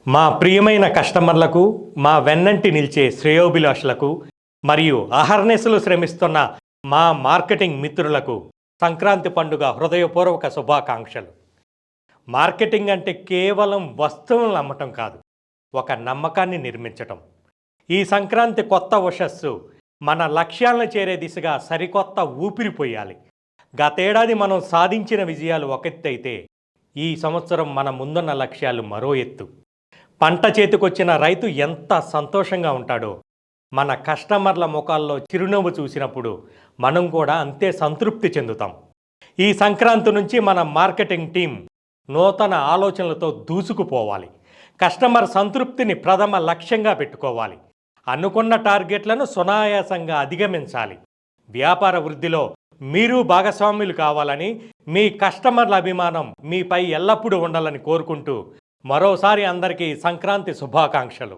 మా ప్రియమైన కస్టమర్లకు, మా వెన్నంటి నిలిచే శ్రేయోభిలాషులకు మరియు అహర్నిశలు శ్రమిస్తున్న మా మార్కెటింగ్ మిత్రులకు సంక్రాంతి పండుగ హృదయపూర్వక శుభాకాంక్షలు. మార్కెటింగ్ అంటే కేవలం వస్తువులను అమ్మటం కాదు, ఒక నమ్మకాన్ని నిర్మించటం. ఈ సంక్రాంతి కొత్త ఉషస్సు మన లక్ష్యాలను చేరే దిశగా సరికొత్త ఊపిరి పోయాలి. గతేడాది మనం సాధించిన విజయాలు ఒక ఎత్తైతే, ఈ సంవత్సరం మన ముందున్న లక్ష్యాలు మరో ఎత్తు. పంట చేతికొచ్చిన రైతు ఎంత సంతోషంగా ఉంటాడో, మన కస్టమర్ల ముఖాల్లో చిరునవ్వు చూసినప్పుడు మనం కూడా అంతే సంతృప్తి చెందుతాం. ఈ సంక్రాంతి నుంచి మన మార్కెటింగ్ టీం నూతన ఆలోచనలతో దూసుకుపోవాలి. కస్టమర్ సంతృప్తిని ప్రథమ లక్ష్యంగా పెట్టుకోవాలి. అనుకున్న టార్గెట్లను సునాయాసంగా అధిగమించాలి. వ్యాపార వృద్ధిలో మీరు భాగస్వాములు కావాలని, మీ కస్టమర్ల అభిమానం మీపై ఎల్లప్పుడూ ఉండాలని కోరుకుంటూ మరోసారి అందరికీ సంక్రాంతి శుభాకాంక్షలు.